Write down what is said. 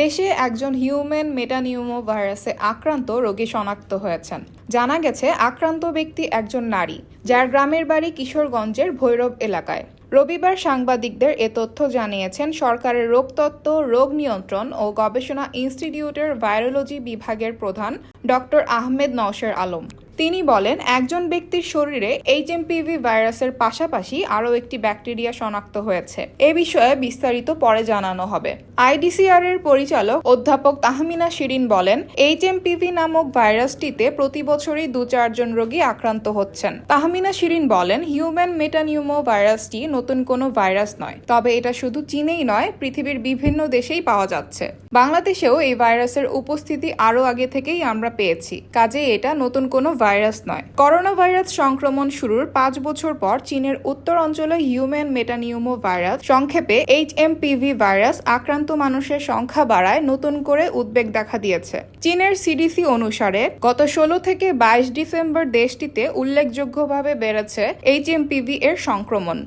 দেশে একজন human metapneumo ভাইরাসে আক্রান্ত রোগী শনাক্ত হয়েছেন। জানা গেছে আক্রান্ত ব্যক্তি একজন নারী, যার গ্রামের বাড়ি কিশোরগঞ্জের ভৈরব এলাকায়। রবিবার সাংবাদিকদের এ তথ্য জানিয়েছেন সরকারের রোগতত্ত্ব, রোগ নিয়ন্ত্রণ ও গবেষণা ইনস্টিটিউটের ভাইরোলজি বিভাগের প্রধান ডক্টর আহমেদ নওশের আলম। তিনি বলেন, একজন ব্যক্তির শরীরে এইচএমপিভি ভাইরাসের পাশাপাশি আরও একটি ব্যাকটেরিয়া শনাক্ত হয়েছে। এ বিষয়ে বিস্তারিত পরে জানানো হবে। আইডিসিআর এর পরিচালক অধ্যাপক তাহমিনা শিরিন বলেন, এইচএমপিভি নামক ভাইরাসটিতে প্রতি বছরই 2-4 জন রোগী আক্রান্ত হচ্ছেন। তাহমিনা শিরিন বলেন, হিউম্যান মেটানিউমো ভাইরাসটি নতুন কোনো ভাইরাস নয়, তবে এটা শুধু চীনেই নয়, পৃথিবীর বিভিন্ন দেশেই পাওয়া যাচ্ছে। বাংলাদেশেও এই ভাইরাসের উপস্থিতি আরও আগে থেকেই আমরা পেয়েছি, কাজেই এটা নতুন কোনো ভাইরাস নয়। করোনা ভাইরাস সংক্রমণ শুরুর 5 বছর পর চীনের উত্তর অঞ্চলে হিউম্যান মেটানিউমো ভাইরাস, সংক্ষেপে এইচএমপিভি ভাইরাস আক্রান্ত মানুষের সংখ্যা বাড়ায় নতুন করে উদ্বেগ দেখা দিয়েছে। চীনের সিডিসি অনুসারে গত 16 থেকে 22 ডিসেম্বর দেশটিতে উল্লেখযোগ্যভাবে বেড়েছে এইচএমপিভি এর সংক্রমণ।